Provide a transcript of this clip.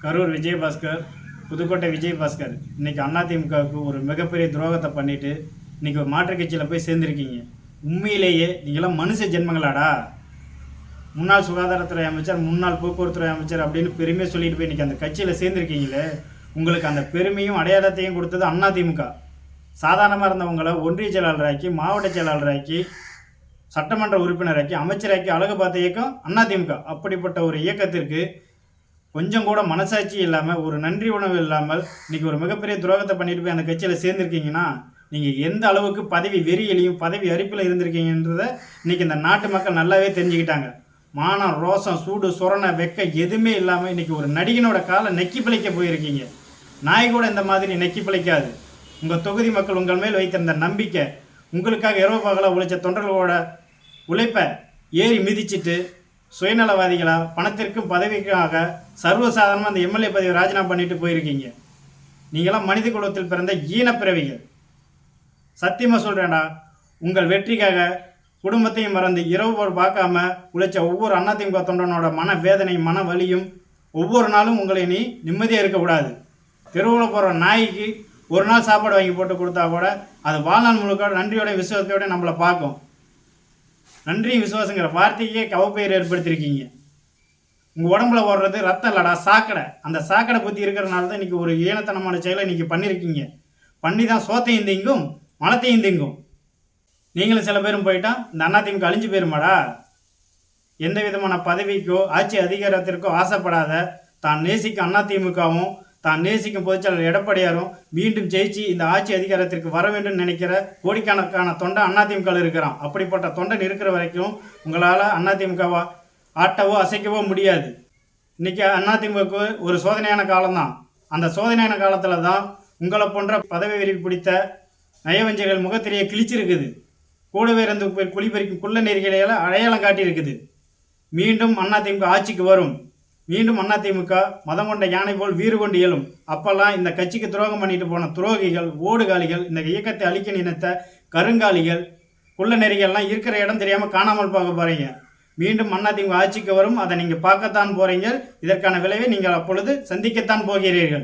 கரூர் விஜயபாஸ்கர், புதுக்கோட்டை விஜயபாஸ்கர் இன்னைக்கு அதிமுகவுக்கு ஒரு மிகப்பெரிய துரோகத்தை பண்ணிட்டு இன்னைக்கு ஒரு மாற்றுக் கட்சியில் போய் சேர்ந்துருக்கீங்க. உண்மையிலேயே நீங்களாம் மனுஷ ஜென்மங்களாடா? முன்னாள் சுகாதாரத்துறை அமைச்சர், முன்னாள் போக்குவரத்துறை அமைச்சர் அப்படின்னு பெருமையாக சொல்லிட்டு போய் இன்னைக்கு அந்த கட்சியில் சேர்ந்துருக்கீங்களே, உங்களுக்கு அந்த பெருமையும் அடையாளத்தையும் கொடுத்தது அதிமுக. சாதாரணமாக இருந்தவங்களை ஒன்றிய செயலாளராக்கி, மாவட்ட செயலாளராக்கி, சட்டமன்ற உறுப்பினராக்கி, அமைச்சராக்கி அழகு பார்த்த இயக்கம் அதிமுக. அப்படிப்பட்ட ஒரு இயக்கத்திற்கு கொஞ்சம் கூட மனசாட்சி இல்லாமல், ஒரு நன்றி உணர்வு இல்லாமல் இன்றைக்கி ஒரு மிகப்பெரிய துரோகத்தை பண்ணிட்டு போய் அந்த கட்சியில் சேர்ந்துருக்கீங்கன்னா, நீங்கள் எந்த அளவுக்கு பதவி வெறியிலையும் பதவி அரிப்பில் இருந்திருக்கீங்கன்றதை இன்றைக்கி இந்த நாட்டு மக்கள் நல்லாவே தெரிஞ்சுக்கிட்டாங்க. மானம், ரோசம், சூடு, சொரணை, வெக்க எதுவுமே இல்லாமல் இன்றைக்கி ஒரு நடிகனோட காலை நெக்கி பிழைக்க போயிருக்கீங்க. நாய் கூட இந்த மாதிரி நெக்கி பிழைக்காது. உங்கள் தொகுதி மக்கள் உங்கள் மேல் வைத்திருந்த நம்பிக்கை, உங்களுக்காக இரவு பகலாக உழைச்ச தொண்டர்களோட உழைப்பை ஏறி மிதிச்சிட்டு சுயநலவாதிகளாக பணத்திற்கும் பதவிக்காக சர்வசாதாரணமாக அந்த எம்எல்ஏ பதவி ராஜினாமா பண்ணிட்டு போயிருக்கீங்க. நீங்களாம் மனித குலத்தில் பிறந்த ஈனப்பிறவிகள். சத்தியமாக சொல்கிறேன்டா, உங்கள் வெற்றிக்காக குடும்பத்தையும் மறந்து இரவு பார்க்காம உழைச்ச ஒவ்வொரு அதிமுக தொண்டனோட மன வேதனை, மன வலியும் ஒவ்வொரு நாளும் உங்களை நீ நிம்மதியாக இருக்கக்கூடாது. தெருவில் போகிற நாய்க்கு ஒரு நாள் சாப்பாடு வாங்கி போட்டு கொடுத்தா கூட அது வாழ்நாள் முழுக்க நன்றியோட விசுவாசத்தோட நம்மளை பார்க்கும். நன்றி விசுவாசங்கிற வார்த்தைக்கே கவப்பெயர் ஏற்படுத்தியிருக்கீங்க. உங்கள் உடம்புல ஓடுறது ரத்தம் இல்லடா, சாக்கடை. அந்த சாக்கடை பற்றி இருக்கிறனால தான் இன்றைக்கி ஒரு ஈனத்தனமான செயலை இன்றைக்கி பண்ணியிருக்கீங்க. பண்ணி தான் சோத்தையும் திங்கும், மலத்தையும் திங்கும். நீங்களும் சில பேரும் போயிட்டா இந்த அதிமுக அழிஞ்சு போயிருமாடா? எந்த விதமான பதவிக்கோ ஆட்சி அதிகாரத்திற்கோ ஆசைப்படாத, தான் நேசிக்கும் அதிமுகவும் தான் நேசிக்கும் பொதுச்செயலாளர் எடப்பாடியாரும் மீண்டும் ஜெயிச்சு இந்த ஆட்சி அதிகாரத்திற்கு வர வேண்டும் நினைக்கிற கோடிக்கணக்கான தொண்டை அதிமுக இருக்கிறான். அப்படிப்பட்ட தொண்டன் இருக்கிற வரைக்கும் உங்களால் அதிமுகவா ஆட்டவோ அசைக்கவோ முடியாது. இன்றைக்கி அதிமுகவுக்கு ஒரு சோதனையான காலம்தான். அந்த சோதனையான காலத்தில் தான் உங்களை போன்ற பதவி வெறி பிடித்த நயவஞ்சர்கள் முகத்திலேயே கிழிச்சிருக்குது. கூடவே இருந்து குளிப்பறிக்கும் குள்ள நெறிகளையெல்லாம் அடையாளம் காட்டியிருக்குது. மீண்டும் அதிமுக ஆட்சிக்கு வரும். மீண்டும் அதிமுக மதம் கொண்ட யானை போல் வீறு கொண்டு இயலும். அப்போல்லாம் இந்த கட்சிக்கு துரோகம் பண்ணிட்டு போன துரோகிகள், ஓடுகாலிகள், இந்த இயக்கத்தை அழிக்க நினைத்த கருங்காலிகள், குள்ள நெறிகள்லாம் இருக்கிற இடம் தெரியாமல் காணாமல் போக போகிறீங்க. மீண்டும் அதிமுக ஆட்சிக்கு வரும். அதை நீங்கள் பார்க்கத்தான் போகிறீங்க. இதற்கான விளைவை நீங்கள் அப்பொழுது சந்திக்கத்தான் போகிறீர்கள்.